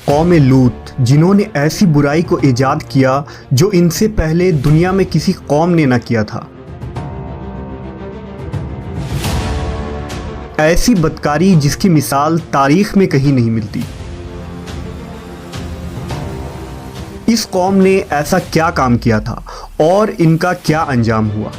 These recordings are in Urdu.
قوم لوط جنہوں نے ایسی برائی کو ایجاد کیا جو ان سے پہلے دنیا میں کسی قوم نے نہ کیا تھا۔ ایسی بدکاری جس کی مثال تاریخ میں کہیں نہیں ملتی۔ اس قوم نے ایسا کیا کام کیا تھا اور ان کا کیا انجام ہوا؟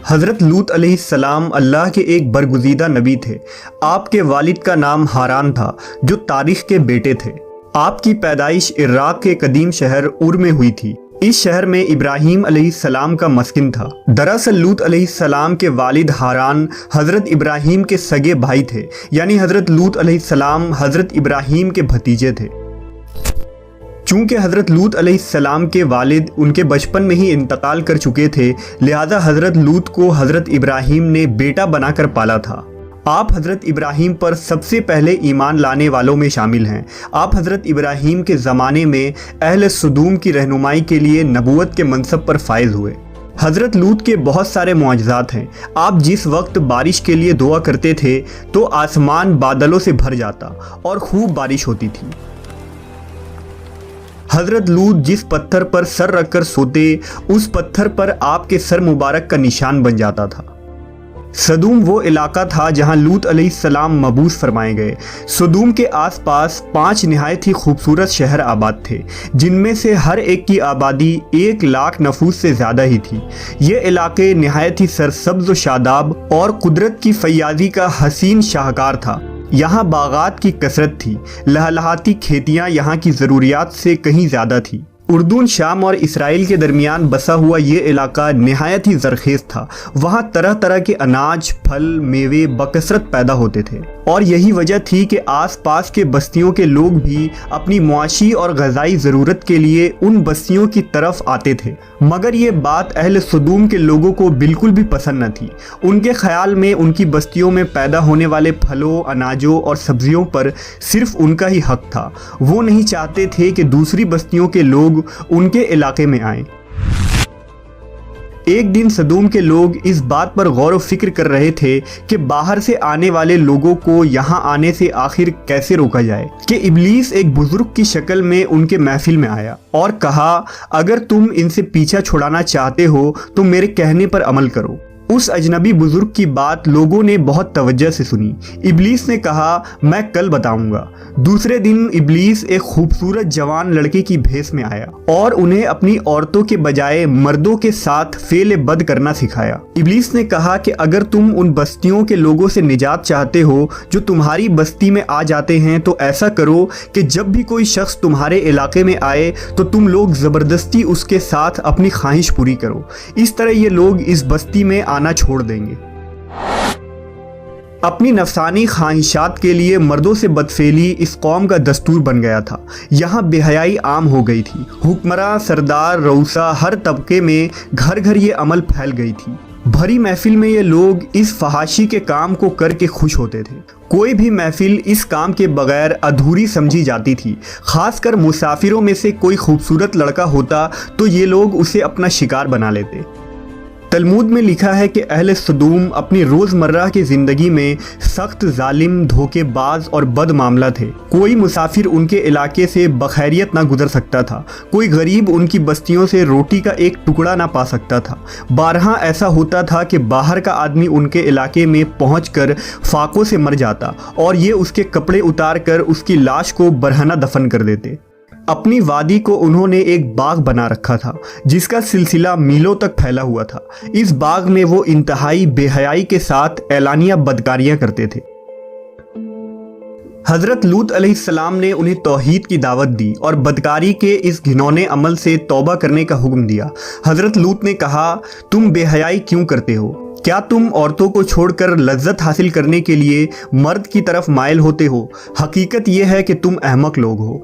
حضرت لوط علیہ السلام اللہ کے ایک برگزیدہ نبی تھے۔ آپ کے والد کا نام ہاران تھا جو تاریخ کے بیٹے تھے۔ آپ کی پیدائش عراق کے قدیم شہر اور میں ہوئی تھی۔ اس شہر میں ابراہیم علیہ السلام کا مسکن تھا۔ دراصل لوط علیہ السلام کے والد ہاران حضرت ابراہیم کے سگے بھائی تھے، یعنی حضرت لوط علیہ السلام حضرت ابراہیم کے بھتیجے تھے۔ چونکہ حضرت لوط علیہ السلام کے والد ان کے بچپن میں ہی انتقال کر چکے تھے، لہذا حضرت لوط کو حضرت ابراہیم نے بیٹا بنا کر پالا تھا۔ آپ حضرت ابراہیم پر سب سے پہلے ایمان لانے والوں میں شامل ہیں۔ آپ حضرت ابراہیم کے زمانے میں اہل سدوم کی رہنمائی کے لیے نبوت کے منصب پر فائز ہوئے۔ حضرت لوط کے بہت سارے معجزات ہیں۔ آپ جس وقت بارش کے لیے دعا کرتے تھے تو آسمان بادلوں سے بھر جاتا اور خوب بارش ہوتی تھی۔ حضرت لوط جس پتھر پر سر رکھ کر سوتے، اس پتھر پر آپ کے سر مبارک کا نشان بن جاتا تھا۔ سدوم وہ علاقہ تھا جہاں لوط علیہ السلام مبعوث فرمائے گئے۔ سدوم کے آس پاس 5 نہایت ہی خوبصورت شہر آباد تھے، جن میں سے ہر ایک کی آبادی 1 لاکھ نفوس سے زیادہ ہی تھی۔ یہ علاقے نہایت ہی سرسبز و شاداب اور قدرت کی فیاضی کا حسین شاہکار تھا۔ یہاں باغات کی کثرت تھی، لہلہاتی کھیتیاں یہاں کی ضروریات سے کہیں زیادہ تھی۔ اردن، شام اور اسرائیل کے درمیان بسا ہوا یہ علاقہ نہایت ہی زرخیز تھا۔ وہاں طرح طرح کے اناج، پھل، میوے بکثرت پیدا ہوتے تھے، اور یہی وجہ تھی کہ آس پاس کے بستیوں کے لوگ بھی اپنی معاشی اور غذائی ضرورت کے لیے ان بستیوں کی طرف آتے تھے۔ مگر یہ بات اہل سدوم کے لوگوں کو بالکل بھی پسند نہ تھی۔ ان کے خیال میں ان کی بستیوں میں پیدا ہونے والے پھلوں، اناجوں اور سبزیوں پر صرف ان کا ہی حق تھا۔ وہ نہیں چاہتے تھے کہ دوسری بستیوں کے لوگ ان کے علاقے میں آئیں۔ ایک دن سدوم کے لوگ اس بات پر غور و فکر کر رہے تھے کہ باہر سے آنے والے لوگوں کو یہاں آنے سے آخر کیسے روکا جائے، کہ ابلیس ایک بزرگ کی شکل میں ان کے محفل میں آیا اور کہا، اگر تم ان سے پیچھا چھڑانا چاہتے ہو تو میرے کہنے پر عمل کرو۔ اس اجنبی بزرگ کی بات لوگوں نے بہت توجہ سے سنی۔ ابلیس نے کہا، میں کل بتاؤں گا۔ دوسرے دن ابلیس ایک خوبصورت جوان لڑکے کی بھیس میں آیا اور انہیں اپنی عورتوں کے بجائے مردوں کے ساتھ فعل بد کرنا سکھایا۔ ابلیس نے کہا کہ اگر تم ان بستیوں کے لوگوں سے نجات چاہتے ہو جو تمہاری بستی میں آ جاتے ہیں تو ایسا کرو کہ جب بھی کوئی شخص تمہارے علاقے میں آئے تو تم لوگ زبردستی اس کے ساتھ اپنی خواہش پوری کرو۔ اس طرح یہ لوگ اس بستی میں آنا چھوڑ دیں گے۔ اپنی نفسانی خواہشات کے لیے مردوں سے بدفعلی اس قوم کا دستور بن گیا تھا۔ یہاں بے حیائی عام ہو گئی تھی۔ حکمراں، سردار، رؤسا، ہر طبقے میں گھر گھر یہ عمل پھیل گئی تھی۔ بھری محفل میں یہ لوگ اس فحاشی کے کام کو کر کے خوش ہوتے تھے۔ کوئی بھی محفل اس کام کے بغیر ادھوری سمجھی جاتی تھی۔ خاص کر مسافروں میں سے کوئی خوبصورت لڑکا ہوتا تو یہ لوگ اسے اپنا شکار بنا لیتے۔ تلمود میں لکھا ہے کہ اہل سدوم اپنی روزمرہ کی زندگی میں سخت ظالم، دھوکے باز اور بد معاملہ تھے۔ کوئی مسافر ان کے علاقے سے بخیریت نہ گزر سکتا تھا۔ کوئی غریب ان کی بستیوں سے روٹی کا ایک ٹکڑا نہ پا سکتا تھا۔ بارہا ایسا ہوتا تھا کہ باہر کا آدمی ان کے علاقے میں پہنچ کر فاقوں سے مر جاتا اور یہ اس کے کپڑے اتار کر اس کی لاش کو برہنہ دفن کر دیتے۔ اپنی وادی کو انہوں نے ایک باغ بنا رکھا تھا جس کا سلسلہ میلوں تک پھیلا ہوا تھا۔ اس باغ میں وہ انتہائی بے حیائی کے ساتھ اعلانیہ بدکاریاں کرتے تھے۔ حضرت لوط علیہ السلام نے انہیں توحید کی دعوت دی اور بدکاری کے اس گھنونے عمل سے توبہ کرنے کا حکم دیا۔ حضرت لوط نے کہا، تم بے حیائی کیوں کرتے ہو؟ کیا تم عورتوں کو چھوڑ کر لذت حاصل کرنے کے لیے مرد کی طرف مائل ہوتے ہو؟ حقیقت یہ ہے کہ تم احمق لوگ ہو۔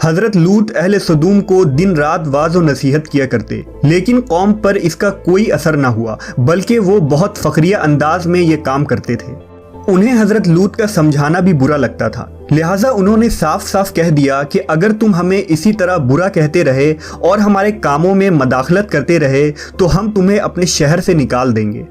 حضرت لوط اہل سدوم کو دن رات واعظ و نصیحت کیا کرتے، لیکن قوم پر اس کا کوئی اثر نہ ہوا، بلکہ وہ بہت فخریہ انداز میں یہ کام کرتے تھے۔ انہیں حضرت لوط کا سمجھانا بھی برا لگتا تھا، لہٰذا انہوں نے صاف صاف کہہ دیا کہ اگر تم ہمیں اسی طرح برا کہتے رہے اور ہمارے کاموں میں مداخلت کرتے رہے تو ہم تمہیں اپنے شہر سے نکال دیں گے۔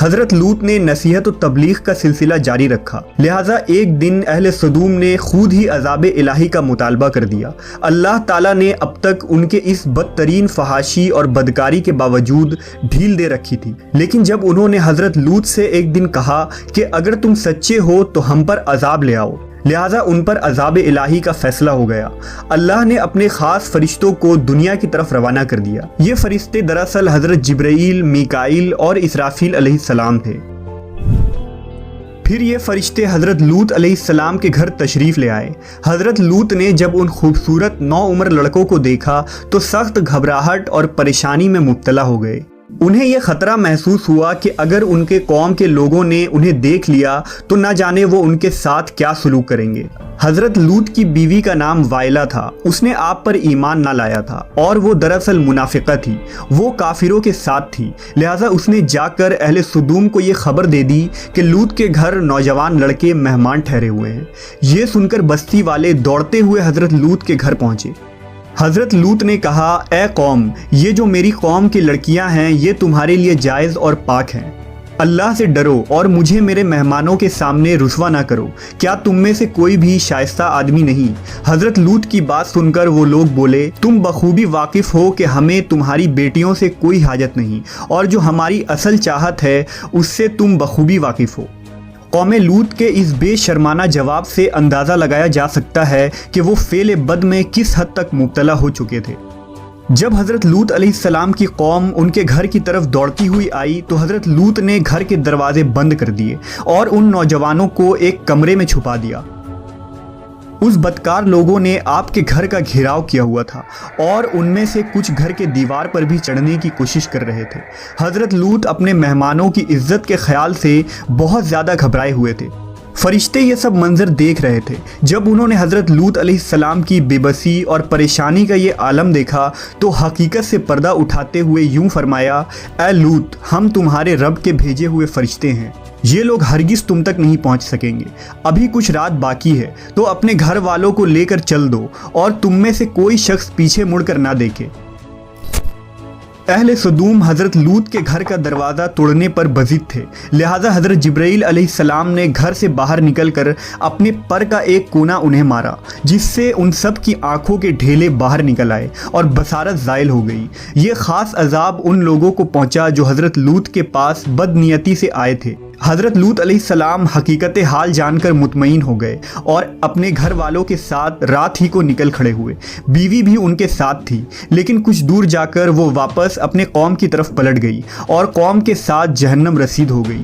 حضرت لوط نے نصیحت و تبلیغ کا سلسلہ جاری رکھا، لہٰذا ایک دن اہل سدوم نے خود ہی عذاب الہی کا مطالبہ کر دیا۔ اللہ تعالیٰ نے اب تک ان کے اس بدترین فحاشی اور بدکاری کے باوجود ڈھیل دے رکھی تھی، لیکن جب انہوں نے حضرت لوط سے ایک دن کہا کہ اگر تم سچے ہو تو ہم پر عذاب لے آؤ، لہٰذا ان پر عذاب الہی کا فیصلہ ہو گیا۔ اللہ نے اپنے خاص فرشتوں کو دنیا کی طرف روانہ کر دیا۔ یہ فرشتے دراصل حضرت جبرائیل، میکائیل اور اسرافیل علیہ السلام تھے۔ پھر یہ فرشتے حضرت لوط علیہ السلام کے گھر تشریف لے آئے۔ حضرت لوط نے جب ان خوبصورت نوعمر لڑکوں کو دیکھا تو سخت گھبراہٹ اور پریشانی میں مبتلا ہو گئے۔ انہیں یہ خطرہ محسوس ہوا کہ اگر ان کے قوم کے لوگوں نے انہیں دیکھ لیا تو نہ جانے وہ ان کے ساتھ کیا سلوک کریں گے۔ حضرت لوط کی بیوی کا نام وائلہ تھا، اس نے آپ پر ایمان نہ لایا تھا اور وہ دراصل منافقہ تھی، وہ کافروں کے ساتھ تھی، لہٰذا اس نے جا کر اہل سدوم کو یہ خبر دے دی کہ لوط کے گھر نوجوان لڑکے مہمان ٹھہرے ہوئے ہیں۔ یہ سن کر بستی والے دوڑتے ہوئے حضرت لوط کے گھر پہنچے۔ حضرت لوط نے کہا، اے قوم، یہ جو میری قوم کی لڑکیاں ہیں یہ تمہارے لیے جائز اور پاک ہیں، اللہ سے ڈرو اور مجھے میرے مہمانوں کے سامنے رسوا نہ کرو۔ کیا تم میں سے کوئی بھی شائستہ آدمی نہیں؟ حضرت لوط کی بات سن کر وہ لوگ بولے، تم بخوبی واقف ہو کہ ہمیں تمہاری بیٹیوں سے کوئی حاجت نہیں، اور جو ہماری اصل چاہت ہے اس سے تم بخوبی واقف ہو۔ قوم لوط کے اس بے شرمانہ جواب سے اندازہ لگایا جا سکتا ہے کہ وہ فعل بد میں کس حد تک مبتلا ہو چکے تھے۔ جب حضرت لوط علیہ السلام کی قوم ان کے گھر کی طرف دوڑتی ہوئی آئی تو حضرت لوط نے گھر کے دروازے بند کر دیے اور ان نوجوانوں کو ایک کمرے میں چھپا دیا۔ اس بدکار لوگوں نے آپ کے گھر کا گھیراؤ کیا ہوا تھا اور ان میں سے کچھ گھر کے دیوار پر بھی چڑھنے کی کوشش کر رہے تھے۔ حضرت لوط اپنے مہمانوں کی عزت کے خیال سے بہت زیادہ گھبرائے ہوئے تھے۔ فرشتے یہ سب منظر دیکھ رہے تھے۔ جب انہوں نے حضرت لوط علیہ السلام کی بے بسی اور پریشانی کا یہ عالم دیکھا تو حقیقت سے پردہ اٹھاتے ہوئے یوں فرمایا، اے لوط، ہم تمہارے رب کے بھیجے ہوئے فرشتے ہیں، یہ لوگ ہرگز تم تک نہیں پہنچ سکیں گے۔ ابھی کچھ رات باقی ہے تو اپنے گھر والوں کو لے کر چل دو اور تم میں سے کوئی شخص پیچھے مڑ کر نہ دیکھے۔ اہل سدوم حضرت لوط کے گھر کا دروازہ توڑنے پر بضد تھے، لہٰذا حضرت جبرائیل علیہ السلام نے گھر سے باہر نکل کر اپنے پر کا ایک کونا انہیں مارا، جس سے ان سب کی آنکھوں کے ڈھیلے باہر نکل آئے اور بصارت زائل ہو گئی۔ یہ خاص عذاب ان لوگوں کو پہنچا جو حضرت لوط کے پاس بد نیتی سے آئے تھے۔ حضرت لوط علیہ السلام حقیقت حال جان کر مطمئن ہو گئے اور اپنے گھر والوں کے ساتھ رات ہی کو نکل کھڑے ہوئے۔ بیوی بھی ان کے ساتھ تھی، لیکن کچھ دور جا کر وہ واپس اپنے قوم کی طرف پلٹ گئی اور قوم کے ساتھ جہنم رسید ہو گئی۔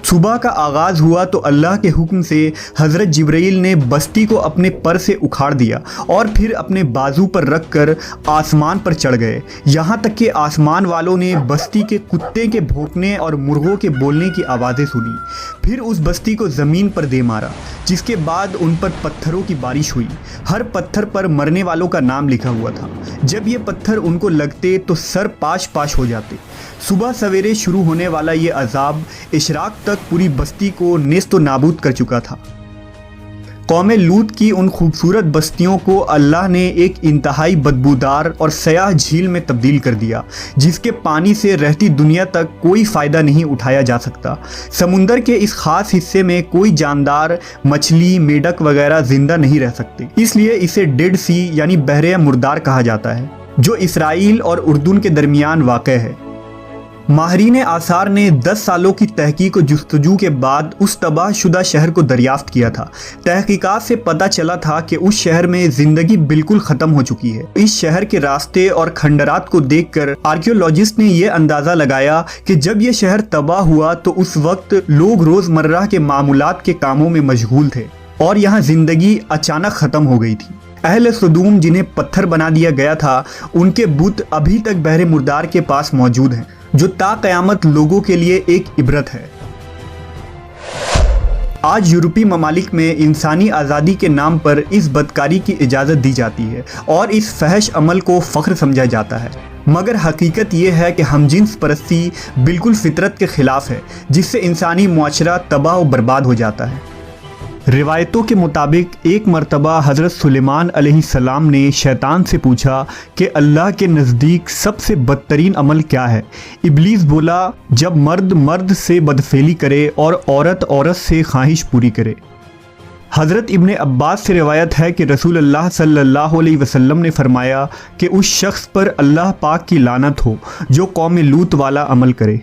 صبح کا آغاز ہوا تو اللہ کے حکم سے حضرت جبرائیل نے بستی کو اپنے پر سے اکھاڑ دیا اور پھر اپنے بازو پر رکھ کر آسمان پر چڑھ گئے، یہاں تک کہ آسمان والوں نے بستی کے کتے کے بھونکنے اور مرغوں کے بولنے کی آوازیں سنی۔ پھر اس بستی کو زمین پر دے مارا، جس کے بعد ان پر پتھروں کی بارش ہوئی۔ ہر پتھر پر مرنے والوں کا نام لکھا ہوا تھا۔ جب یہ پتھر ان کو لگتے تو سر پاش پاش ہو جاتے۔ صبح سویرے شروع ہونے والا یہ عذاب اشراق تک پوری بستی کو نیست و نابود کر چکا تھا۔ قوم لوط کی ان خوبصورت بستیوں کو اللہ نے ایک انتہائی بدبودار اور سیاہ جھیل میں تبدیل کر دیا، جس کے پانی سے رہتی دنیا تک کوئی فائدہ نہیں اٹھایا جا سکتا۔ سمندر کے اس خاص حصے میں کوئی جاندار، مچھلی، میڈک وغیرہ زندہ نہیں رہ سکتے، اس لیے اسے ڈیڈ سی یعنی بحر مردار کہا جاتا ہے، جو اسرائیل اور اردن کے درمیان واقع ہے۔ ماہرین آثار نے 10 سالوں کی تحقیق و جستجو کے بعد اس تباہ شدہ شہر کو دریافت کیا تھا۔ تحقیقات سے پتہ چلا تھا کہ اس شہر میں زندگی بالکل ختم ہو چکی ہے۔ اس شہر کے راستے اور کھنڈرات کو دیکھ کر آرکیولوجسٹ نے یہ اندازہ لگایا کہ جب یہ شہر تباہ ہوا تو اس وقت لوگ روزمرہ کے معمولات کے کاموں میں مشغول تھے اور یہاں زندگی اچانک ختم ہو گئی تھی۔ اہل سدوم جنہیں پتھر بنا دیا گیا تھا، ان کے بت ابھی تک بحر مردار کے پاس موجود ہیں، جو تا قیامت لوگوں کے لیے ایک عبرت ہے۔ آج یورپی ممالک میں انسانی آزادی کے نام پر اس بدکاری کی اجازت دی جاتی ہے اور اس فحش عمل کو فخر سمجھا جاتا ہے، مگر حقیقت یہ ہے کہ ہم جنس پرستی بالکل فطرت کے خلاف ہے، جس سے انسانی معاشرہ تباہ و برباد ہو جاتا ہے۔ روایتوں کے مطابق ایک مرتبہ حضرت سلیمان علیہ السلام نے شیطان سے پوچھا کہ اللہ کے نزدیک سب سے بدترین عمل کیا ہے؟ ابلیس بولا، جب مرد مرد سے بدفعلی کرے اور عورت عورت سے خواہش پوری کرے۔ حضرت ابن عباس سے روایت ہے کہ رسول اللہ صلی اللہ علیہ وسلم نے فرمایا کہ اس شخص پر اللہ پاک کی لعنت ہو جو قوم لوط والا عمل کرے۔